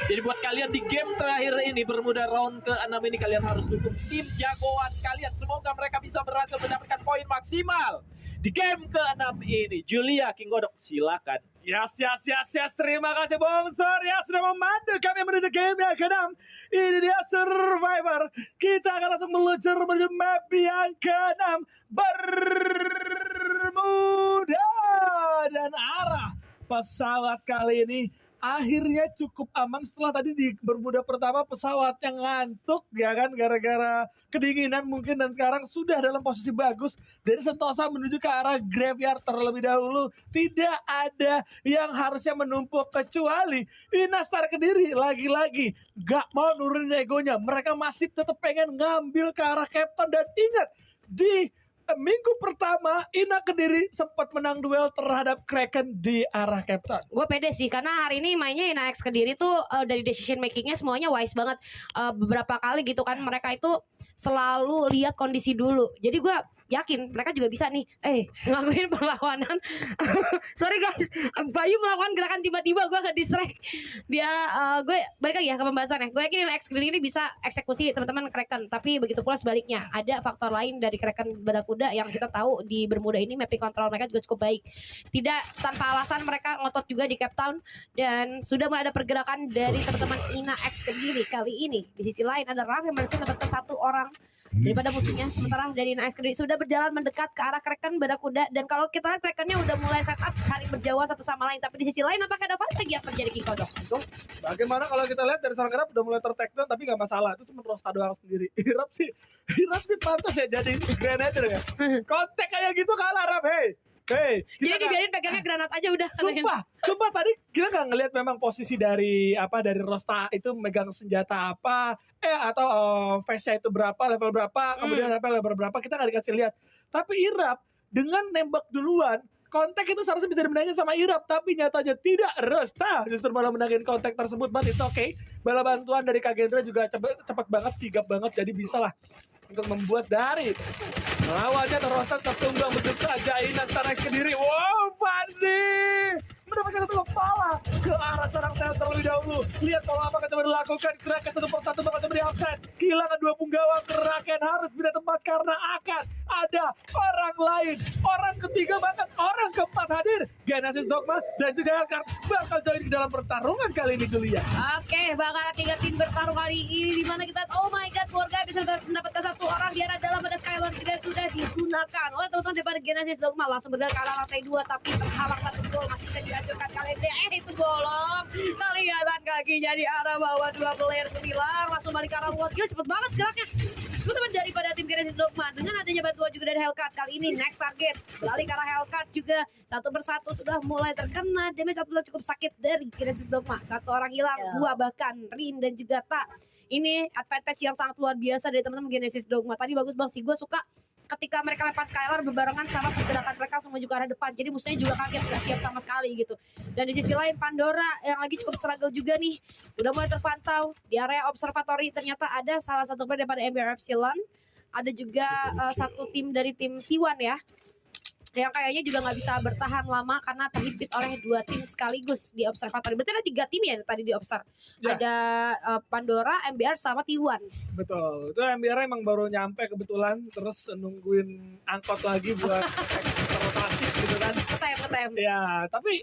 Jadi buat kalian di game terakhir ini bermuda round ke-6 ini kalian harus dukung tim jagoan kalian. Semoga mereka bisa berhasil mendapatkan poin maksimal di game ke-6 ini. Julia King Godok, silakan. Yes. Terima kasih Bongsor ya sudah memandu kami menuju game yang ke-6. Ini dia Survivor. Kita akan langsung meluncur menuju map yang ke-6. Bermuda dan arah pesawat kali ini akhirnya cukup aman setelah tadi di bermuda pertama pesawatnya ngantuk ya kan gara-gara kedinginan mungkin, dan sekarang sudah dalam posisi bagus dari Sentosa menuju ke arah graveyard terlebih dahulu. Tidak ada yang harusnya menumpuk kecuali Inastar Kediri lagi-lagi gak mau nurunin egonya. Mereka masih tetap pengen ngambil ke arah Captain, dan ingat di minggu pertama Ina Kediri sempat menang duel terhadap Kraken di arah Captain. Gue pede sih karena hari ini mainnya Ina X Kediri tuh dari decision makingnya semuanya wise banget. Beberapa kali gitu kan mereka itu selalu lihat kondisi dulu. Jadi gue yakin mereka juga bisa nih ngelakuin perlawanan. Sorry guys, Bayu melakukan gerakan tiba-tiba gue ke distract dia. Gue balik lagi ya ke pembahasannya. Gue yakin X Kediri ini bisa eksekusi teman-teman Kraken, tapi begitu pula sebaliknya ada faktor lain dari Kraken Barakuda yang kita tahu di Bermuda ini mapping kontrol mereka juga cukup baik. Tidak tanpa alasan mereka ngotot juga di Cape Town, dan sudah mulai ada pergerakan dari teman-teman Ina X Kediri kali ini. Di sisi lain ada Raf yang masih mendapatkan satu orang daripada musuhnya, sementara dari Ina X Kediri sudah berjalan mendekat ke arah Kraken Barakuda, dan kalau kita lihat Krakennya udah mulai setup saling berjauhan satu sama lain. Tapi di sisi lain apakah ada fight lagi yang terjadi King Kodok? Bagaimana kalau kita lihat dari seorang Irap udah mulai tertakedown tapi gak masalah, itu cuma rosta doang sendiri. Irap sih pantas ya jadi grenadier ya. Kontek kayak gitu kalah Rap, Hey, jadi dibiarin pegangnya granat aja udah. Sumpah tadi kita nggak ngelihat memang posisi dari Rosta itu megang senjata apa, atau face-nya itu berapa, level berapa, kemudian level berapa, kita nggak dikasih lihat. Tapi Irap dengan nembak duluan, kontak itu seharusnya bisa dimenangin sama Irap, tapi nyatanya tidak. Rosta justru malah menangin kontak tersebut. But it's okay. Bala bantuan dari Kagendra juga cepat banget, sigap banget, jadi bisa lah untuk membuat dari lawannya Rosta tertunggang begitu aja Inastar X Kediri. Wow, Panzi mendapatkan satu kepala ke arah sarang sel terlebih dahulu. Lihat kalau apa coba dilakukan. Kraken satu persatu bakal coba di-offset. Kehilangan dua punggawa, Kraken harus pindah tempat karena akan ada orang lain, orang ketiga bahkan orang keempat hadir. Genesis Dogma dan juga Hellcat bakal join di dalam pertarungan kali ini, Julia. Oke, bakal ada 3 tim bertarung kali ini, di mana kita oh my god, keluarga bisa mendapatkan satu orang di arah dalam. Ada Skylord juga sudah digunakan oleh teman-teman daripada Genesis Dogma, langsung bergerak ke arah lantai 2 tapi terhalang satu gol masih bisa dihancurkan kali ini. Itu bolong, kelihatan kakinya di arah bawah, 2 player hilang, langsung balik ke arah luar. Gila cepet banget geraknya teman-teman daripada tim Genesis Dogma. Dengan adanya bantuan juga dari Hellcat kali ini, next target beralih ke arah Hellcat juga satu persatu sudah mulai terkena damage. Satu cukup sakit dari Genesis Dogma, satu orang hilang, 2 bahkan Rin dan juga Tak. Ini advantage yang sangat luar biasa dari teman-teman Genesis Dogma. Tadi bagus banget sih, gue suka ketika mereka lepas Skylar berbarengan sama pergerakan mereka langsung maju ke arah depan. Jadi musuhnya juga kaget, gak siap sama sekali gitu. Dan di sisi lain Pandora yang lagi cukup struggle juga nih, udah mulai terpantau di area observatory. Ternyata ada salah satu player daripada MBR Epsilon, ada juga satu tim dari tim T1 ya, yang kayaknya juga nggak bisa bertahan lama karena terhimpit oleh 2 tim sekaligus di observatory. Berarti ada 3 tim ya tadi di observ. Ya. Ada Pandora, MBR sama T1. Betul, itu MBR emang baru nyampe kebetulan, terus nungguin angkot lagi buat rotasi gitu kan. Ngetem. Ya, tapi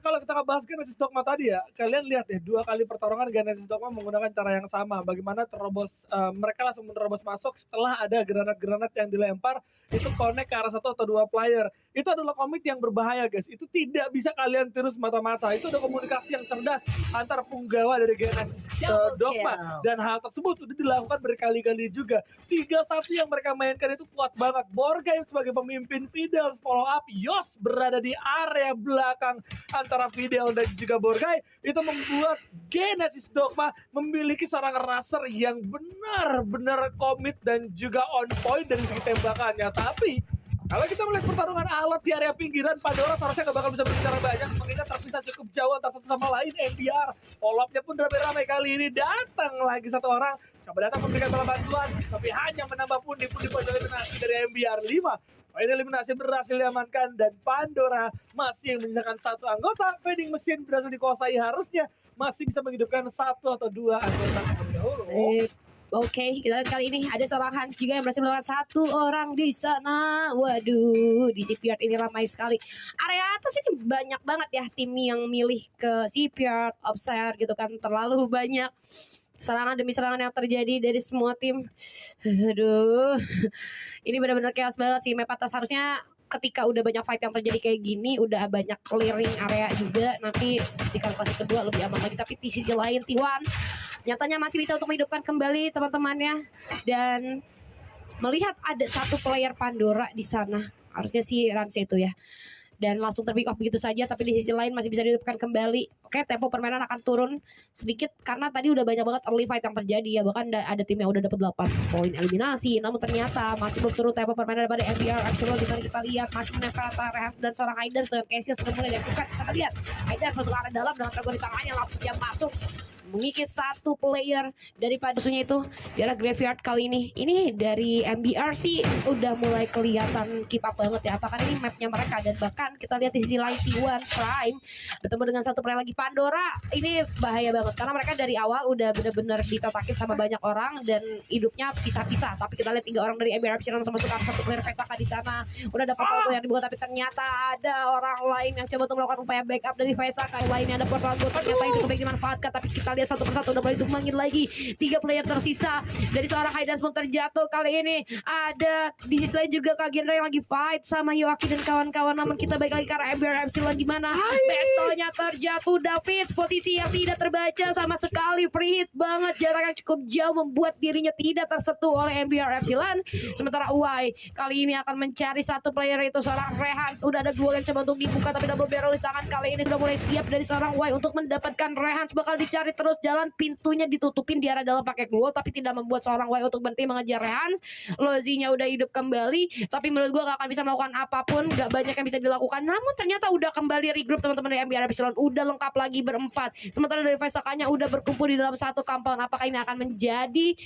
kalau kita bahas Genesis Dogma tadi ya, kalian lihat ya 2 kali pertarungan Genesis Dogma menggunakan cara yang sama. Bagaimana terobos, mereka langsung menerobos masuk setelah ada granat-granat yang dilempar itu connect ke arah 1 atau 2 player. Itu adalah komit yang berbahaya guys. Itu tidak bisa kalian tiru semata-mata. Itu ada komunikasi yang cerdas antara punggawa dari Genesis Dogma, dan hal tersebut sudah dilakukan berkali-kali juga. 3-1 yang mereka mainkan itu kuat banget. Borgheim sebagai pemimpin, Fidel follow up, Yos berada di area belakang antara Fidel dan juga Borgheim. Itu membuat Genesis Dogma memiliki seorang racer yang benar-benar komit dan juga on point dari segi tembakannya. Tapi kalau kita melihat pertarungan alat di area pinggiran, Pandora seharusnya gak bakal bisa berbicara banyak mengingat terpisah cukup jauh antara satu sama lain. MBR follow-up-nya pun ramai-ramai kali ini. Datang lagi satu orang, coba datang memberikan bala bantuan, tapi hanya menambah pundi-pundi poin eliminasi dari MBR 5. Poin eliminasi berhasil diamankan dan Pandora masih menyisakan 1 anggota. Vending mesin berhasil dikuasai, harusnya masih bisa menghidupkan 1 atau 2 anggota terlebih dahulu. Oke, kita lihat kali ini ada seorang Hans juga yang berhasil melakukan 1 orang di sana. Waduh, di CPR ini ramai sekali. Area atas ini banyak banget ya tim yang milih ke CPR, Obser gitu kan. Terlalu banyak serangan demi serangan yang terjadi dari semua tim. Aduh, ini benar-benar chaos banget sih. Map atas harusnya ketika udah banyak fight yang terjadi kayak gini, udah banyak clearing area juga, nanti di kalkulasi kedua lebih aman lagi. Tapi di sisi lain T1 nyatanya masih bisa untuk menghidupkan kembali teman-temannya, dan melihat ada 1 player Pandora di sana, harusnya sih Ranse itu ya, dan langsung terpick off begitu saja. Tapi di sisi lain masih bisa dihidupkan kembali. Oke, tempo permainan akan turun sedikit karena tadi udah banyak banget early fight yang terjadi ya. Bahkan ada tim yang udah dapat 8 poin eliminasi. Namun ternyata masih belum turun tempo permainan daripada MBR Epsilon, dimana kita lihat masih menempel antara Rehab dan seorang Haider dengan Casey sudah mulai diaktifkan. Kita lihat Haider masuk ke arah dalam dengan dragon di tangannya, langsung dia masuk mengikis 1 player daripada musuhnya itu di arah graveyard kali ini. Ini dari MBR sih udah mulai kelihatan keep up banget ya. Apakah ini mapnya mereka, dan bahkan kita lihat di sisi lain T1 Prime bertemu dengan 1 player lagi Pandora. Ini bahaya banget karena mereka dari awal udah bener-bener ditatakin sama banyak orang dan hidupnya pisah-pisah. Tapi kita lihat 3 orang dari MBR Epsilon langsung masuk ke 1 player Vesaka di sana. Udah ada portal yang dibuka, tapi ternyata ada orang lain yang coba untuk melakukan upaya backup dari Vesaka. Lainnya ada portal ternyata itu baik dimanfaatkan, tapi kita lihat satu persatu udah mulai tumbangin lagi. 3 player tersisa dari seorang Haidas pun terjatuh kali ini. Ada di sisi lain juga Kak Gendra yang lagi fight sama Yoaki dan kawan-kawan. Namun kita balik lagi ke arah MBR Epsilon di mana Bestonya terjatuh. Davis posisi yang tidak terbaca sama sekali, free hit banget, jarak yang cukup jauh membuat dirinya tidak tersentuh oleh MBR Epsilon. Sementara Uai kali ini akan mencari 1 player, itu seorang Rehans. Udah ada duel yang coba untuk dibuka, tapi double barrel di tangan kali ini sudah mulai siap dari seorang Uai untuk mendapatkan Rehans. Bakal dicari terus jalan, pintunya ditutupin di arah dalam pakai glue, tapi tidak membuat seorang Uai untuk berhenti mengejar Rehans. Lozinya udah hidup kembali, tapi menurut gua gak akan bisa melakukan apapun, gak banyak yang bisa dilakukan. Namun ternyata udah kembali regroup teman-teman dari MBR Epsilon, udah lengkap lagi berempat. Sementara dari Vesakanya udah berkumpul di dalam 1 compound. Apakah ini akan menjadi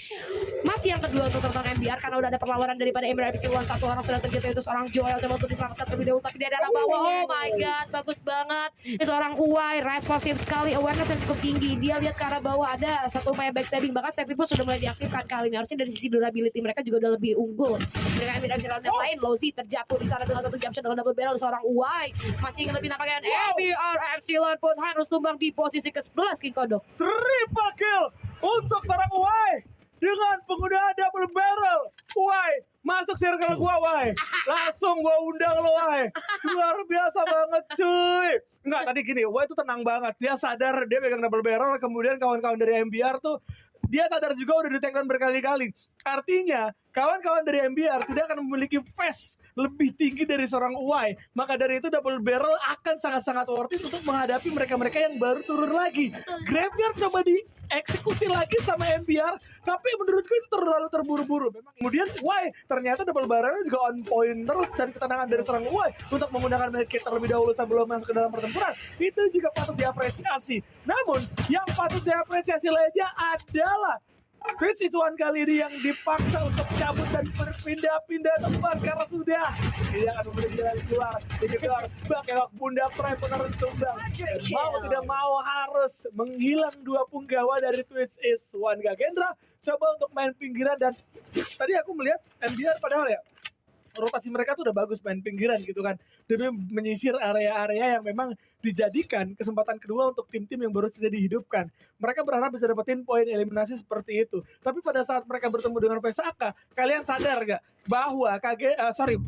mati yang kedua untuk teman-teman MBR karena udah ada perlawanan daripada MBR Epsilon. 1 orang sudah terjatuh, itu seorang Joel coba untuk diselamatkan terlebih dahulu, tapi dia ada anak bawah. Oh my god, bagus banget. Ini seorang Uai responsif sekali, awareness yang cukup tinggi. Dia lihat ke arah bawah ada 1 upaya backstabbing, bahkan Stevie pun sudah mulai diaktifkan kali ini. Harusnya dari sisi durability mereka juga udah lebih unggul dengan MBR Epsilon yang lain. Lozi terjatuh di sana dengan 1 jump shot dengan double barrel. Seorang Uai masih ingin lebih nampaknya, dan MBR Epsilon pun harus tumbang di posisi ke-11. King Kodok Triple kill untuk seorang Uai dengan penggunaan double barrel. Uai masuk circle gua, Uai. Langsung gua undang lo, Uai. Luar biasa banget cuy. Enggak, tadi gini, Uai itu tenang banget. Dia sadar dia pegang double barrel, kemudian kawan-kawan dari MBR tuh dia sadar juga udah di take down berkali-kali. Artinya kawan-kawan dari MBR tidak akan memiliki face lebih tinggi dari seorang Uai. Maka dari itu double barrel akan sangat-sangat worth it untuk menghadapi mereka-mereka yang baru turun lagi. Graveyard coba dieksekusi lagi sama MBR, tapi menurutku itu terlalu terburu-buru. Memang kemudian Uai ternyata double barrelnya juga on point terus, dan ketenangan dari seorang Uai untuk menggunakan medkit terlebih dahulu sebelum masuk ke dalam pertempuran itu juga patut diapresiasi. Namun yang patut diapresiasi lainnya adalah Twitch is One kali ini yang dipaksa untuk cabut dan berpindah-pindah tempat karena sudah dia akan memberi jalan keluar. Pakai Bunda Prime pengaruh tumbang. Mau tidak mau harus menghilang 2 punggawa dari Twitch is One. Kak Gendra coba untuk main pinggiran, dan tadi aku melihat MBR padahal ya rotasi mereka tuh udah bagus main pinggiran gitu kan, demi menyisir area-area yang memang dijadikan kesempatan kedua untuk tim-tim yang baru saja dihidupkan. Mereka berharap bisa dapetin poin eliminasi seperti itu. Tapi pada saat mereka bertemu dengan Vesaka, kalian sadar gak bahwa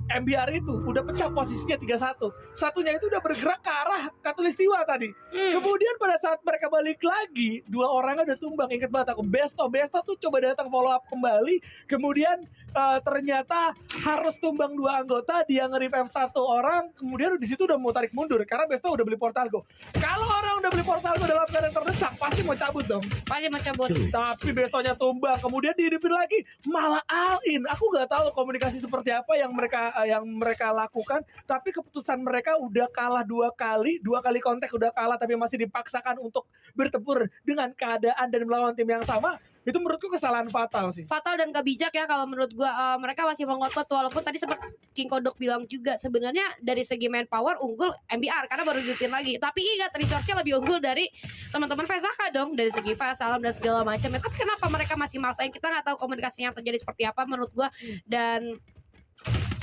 MBR itu udah pecah posisinya 3-1. Satunya itu udah bergerak ke arah Katulistiwa tadi. Kemudian pada saat mereka balik lagi, 2 orangnya udah tumbang. Ingat banget aku, Besto tuh coba datang follow up kembali. Kemudian ternyata harus tumbang 2 anggota, dia nge-revive 1 orang. Kemudian di situ udah mau tarik mundur karena Besto udah beli Portalgo. Kalau orang udah beli Portalgo dalam keadaan terdesak, pasti mau cabut dong. pasti mau cabut. Tapi Bestonya tumbang, kemudian dihidupin lagi, malah all-in. Aku nggak tahu komunikasi seperti apa yang mereka lakukan, tapi keputusan mereka udah kalah 2 kali kontak udah kalah, tapi masih dipaksakan untuk bertempur dengan keadaan dan melawan tim yang sama. Itu menurutku kesalahan fatal sih. Fatal dan gak bijak ya kalau menurut gua. Mereka masih mengotot walaupun tadi sempat King Kodok bilang juga sebenarnya dari segi manpower unggul MBR karena baru dilutin lagi. Tapi ingat resource-nya lebih unggul dari teman-teman VSAK dong dari segi fast salam dan segala macam. Tapi kenapa mereka masih maksain? Kita nggak tahu komunikasinya yang terjadi seperti apa menurut gua. Dan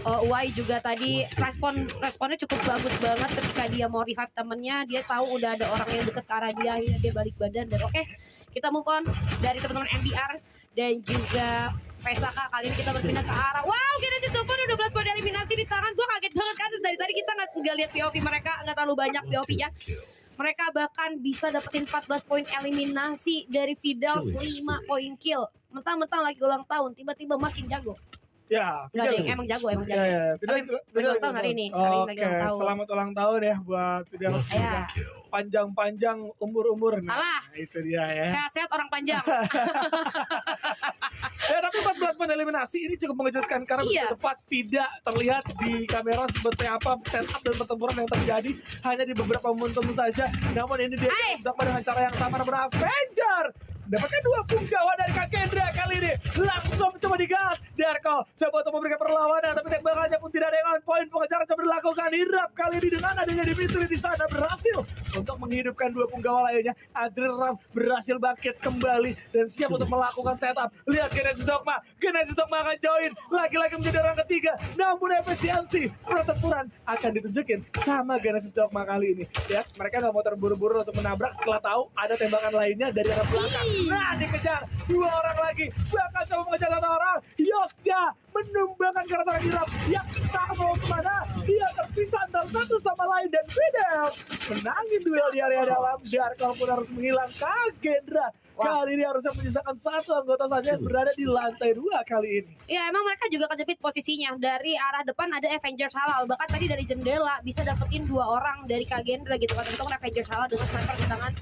Uwai juga tadi responnya cukup bagus banget ketika dia mau revive temennya. Dia tahu udah ada orang yang deket ke arah dia, akhirnya dia balik badan. Dan oke, kita move on dari teman-teman MBR dan juga VSAK. Kali ini kita berpindah ke arah wow, Genesis Dokon 12 poin eliminasi di tangan. Gue kaget banget kan dari tadi kita nggak lihat POV mereka, nggak terlalu banyak POV-nya. Mereka bahkan bisa dapetin 14 poin eliminasi dari Fidels 5 poin kill. Mentang-mentang lagi ulang tahun, tiba-tiba makin jago. Ya, Nggak ada yang emang jago. Ya. Tapi lagi ulang tahun hari ini. Hari ini lagi Oke, ulang tahun. selamat ulang tahun ya buat Fidel. Ya. Panjang-panjang umur-umur. Salah. Itu dia ya. Sehat-sehat orang panjang. Ya, tapi 14 poin eliminasi ini cukup mengejutkan karena Iya. tepat tidak terlihat di kamera seperti apa setup dan pertempuran yang terjadi hanya di beberapa momentum saja. Namun ini dia dapat dengan cara yang sama namun Avenger dapatkan 2 punggawa dari Kak Kendra kali ini langsung coba digas. Darko coba untuk memberikan perlawanan tapi tembakannya pun tidak ada yang on point. Pengejaran coba dilakukan Hirap kali ini dengan adanya Dimitri di sana berhasil untuk menghidupkan 2 punggawa lainnya. Azril Ram berhasil bangkit kembali dan siap untuk melakukan setup. Lihat Genesis Dogma akan join lagi-lagi menjadi orang ketiga. Namun efisiensi pertempuran akan ditunjukin sama Genesis Dogma kali ini. Ya, mereka nggak mau terburu-buru untuk menabrak setelah tahu ada tembakan lainnya dari arah belakang. Nah, dikejar 2 orang lagi. Bahkan coba mengejar 1 orang. Yosda menumbangkan ke arah Hirap yang tak mau kemana. Dia terpisah antara satu sama lain dan Fidel menangin duel di area dalam. Darko pun harus menghilang Kagendra. Kali ini harusnya menyisakan 1 anggota saja yang berada di lantai 2 kali ini. Ya emang mereka juga kejepit posisinya. Dari arah depan ada Avengers Halal. Bahkan tadi dari jendela bisa dapetin 2 orang dari Kagendra gitu kan. Untuk Avengers Halal dengan sniper di tangan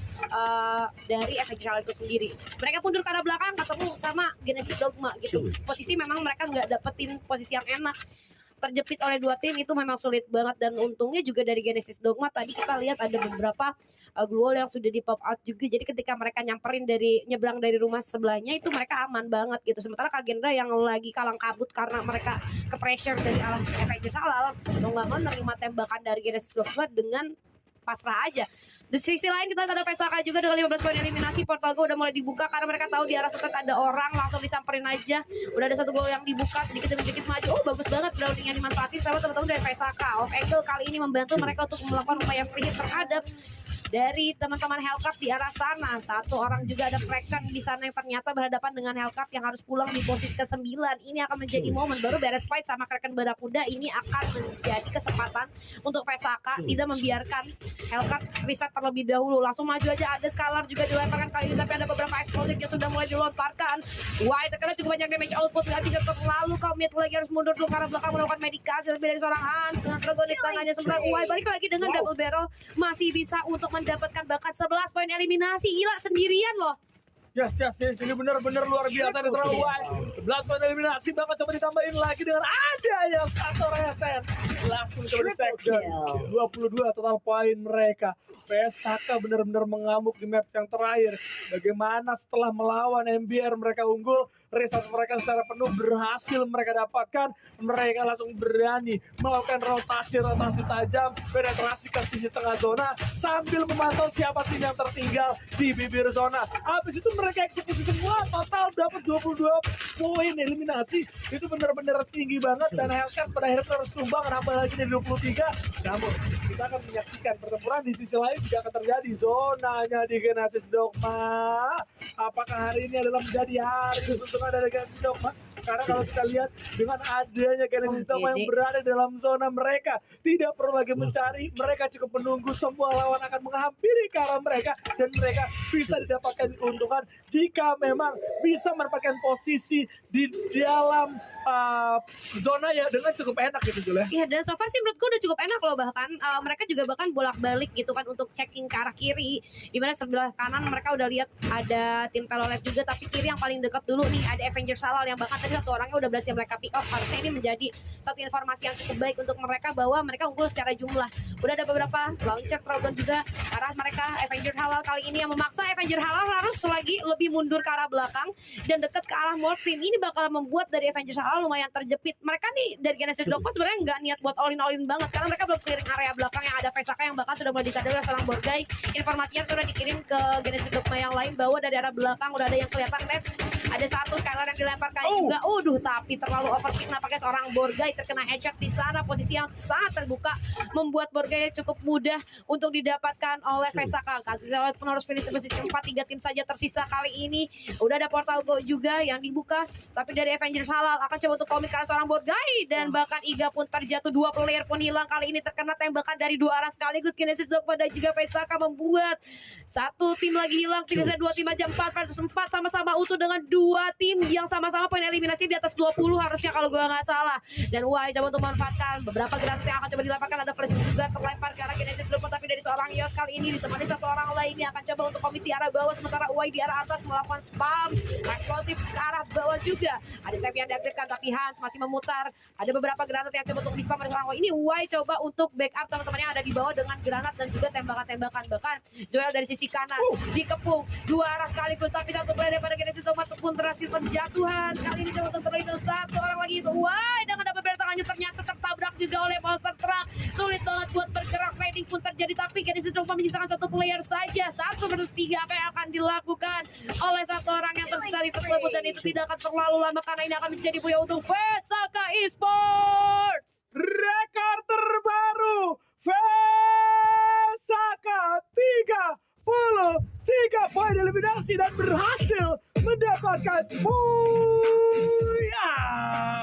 dari Avengers Halal itu sendiri. Mereka mundur ke arah belakang ketemu sama Genesis Dogma gitu. Posisi memang mereka nggak dapetin posisi yang enak. Terjepit oleh 2 tim itu memang sulit banget. Dan untungnya juga dari Genesis Dogma tadi kita lihat ada beberapa glue wall yang sudah di pop out juga. Jadi ketika mereka nyamperin dari nyebrang dari rumah sebelahnya itu mereka aman banget gitu. Sementara Kagendra yang lagi kalang kabut karena mereka ke pressure dari alam Avengers Halal nggak mau nerima tembakan dari Genesis Dogma dengan pasrah aja. Di sisi lain kita ada VSAK juga dengan 15 poin eliminasi. Portal Go udah mulai dibuka karena mereka tahu di arah setet ada orang, langsung disamperin aja. Udah ada 1 gol yang dibuka sedikit demi sedikit maju. Oh bagus banget grounding yang dimanfaatin sama teman-teman dari VSAK. Off angle kali ini membantu mereka untuk melakukan upaya free hit terhadap dari teman-teman Hellcat di arah sana. 1 orang juga ada Kraken di sana yang ternyata berhadapan dengan Hellcat yang harus pulang di posisi ke-9. Ini akan menjadi momen baru beres fight sama Kraken Barakuda. Ini akan menjadi kesempatan untuk VSAK tidak membiarkan Hellcat reset terlebih dahulu. Langsung maju aja. Ada Scalar juga dilemparkan kali ini tapi ada beberapa eksplosif yang sudah mulai dilontarkan. Wah, terkena cukup banyak damage output. Gak bisa terlalu komit lagi harus mundur dulu karena belakang melakukan medikasi lebih dari seorang Hans dengan Dragon di tangannya. Sementara Wai balik lagi dengan double barrel masih bisa untuk mendapatkan bahkan 11 poin eliminasi. Gila sendirian loh. Yes. Ini benar-benar luar biasa dari seorang Wai. 11 poin eliminasi bahkan coba ditambahin lagi dengan ada yang 1 resen. Langsung coba di take down. 22 total poin mereka. VSAK benar-benar mengamuk di map yang terakhir. Bagaimana setelah melawan MBR mereka unggul, resource mereka secara penuh berhasil mereka dapatkan. Mereka langsung berani melakukan rotasi tajam, penetrasi ke sisi tengah zona sambil memantau siapa tim yang tertinggal di bibir zona. Habis itu mereka eksekusi semua, total dapat 22 poin eliminasi. Itu benar-benar tinggi banget dan Hellcat pada akhirnya harus tumbang nambah lagi dari 23. Namun kita akan menyaksikan pertempuran di sisi lain juga akan terjadi. Zonanya di Genesis Dogma. Apakah hari ini adalah menjadi hari keuntungan dari Genesis Dogma? Karena kalau kita lihat dengan adanya Genesis Dogma yang berada dalam zona mereka, tidak perlu lagi mencari, mereka cukup menunggu semua lawan akan menghampiri ke arah mereka dan mereka bisa didapatkan keuntungan jika memang bisa mendapatkan posisi di dalam zona ya dengan cukup enak gitu Jul ya. Iya dan so far sih menurutku udah cukup enak loh, bahkan mereka juga bahkan bolak-balik gitu kan untuk checking ke arah kiri, dimana sebelah kanan mereka udah lihat ada tim Pelolet juga, tapi kiri yang paling dekat dulu nih ada Avengers Halal yang bahkan tadi satu orangnya udah berhasil mereka pick off. Harusnya ini menjadi satu informasi yang cukup baik untuk mereka bahwa mereka unggul secara jumlah. Udah ada beberapa launcher Trogon juga arah mereka. Avenger Halal kali ini yang memaksa Avenger Halal harus lagi lebih mundur ke arah belakang dan dekat ke arah Morph Team. Ini bakal membuat dari Avenger Halal lumayan terjepit. Mereka nih dari Genesis Dogma sebenarnya nggak niat buat all in banget karena mereka belum clearing area belakang yang ada Vesaka yang bahkan sudah mulai disadari oleh seorang Borgai. Informasinya sudah dikirim ke Genesis Dogma yang lain bahwa dari arah belakang udah ada yang kelihatan Nets. Ada satu Skylar yang dilemparkan juga. Tapi terlalu overpick nampaknya seorang Borgai terkena headshot di sana. Posisi yang sangat terbuka membuat Borgai cukup mudah untuk didapatkan oleh Vesaka. Walaupun harus finish di posisi 4, 3 tim saja tersisa kali ini. Udah ada portal go juga yang dibuka, tapi dari Avengers Halal akan coba untuk komit karena seorang Borgai dan bahkan Iga pun terjatuh, 2 player pun hilang kali ini terkena tembakan dari 2 arah sekaligus. Genesis Dogma dan juga Vesaka membuat satu tim lagi hilang. Bisa 2 tim aja 4 versus 4 sama-sama utuh dengan 2 tim yang sama-sama poin eliminasi di atas 20 harusnya kalau gue nggak salah. Dan Wai coba untuk memanfaatkan beberapa granat yang akan coba dilemparkan. Ada flash juga terlempar ke arah Genesis Dogma, tapi dari seorang Yos kali ini ditemani satu orang lainnya akan coba untuk komit di arah bawah, sementara Wai di arah atas melakukan spam eksplosif ke arah bawah juga. Ada step yang diaktifkan tapi Hans masih memutar. Ada beberapa granat yang coba untuk di spam oleh seorang Wai. Ini Wai coba untuk backup teman-temannya ada di bawah dengan granat dan juga tembakan-tembakan. Bahkan Joel dari sisi kanan dikepung 2 arah sekaligus, tapi satu player daripada Genesis Dogma pun berhasil berjatuhan. Kali ini coba untuk terlindung satu orang lagi itu Wai dengan double barrel tangannya ternyata tertabrak juga oleh monster truck. Sulit banget buat bergerak, trading pun terjadi, tapi Genesis Dogma menyisakan satu player saja. 1 versus 3 apa yang akan dilakukan oleh satu orang yang tersisa di tersebut, dan itu tidak akan terlalu lama karena ini akan menjadi buaya untuk Vesaka Esports. Rekor terbaru Vesaka 33 poin eliminasi dan berhasil mendapatkan buaya.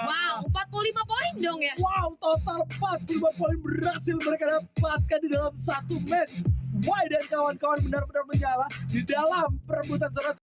Wow, 45 poin dong ya. Wow, total 45 poin berhasil mereka dapatkan di dalam satu match. Wai dan kawan-kawan benar-benar menyala di dalam perebutan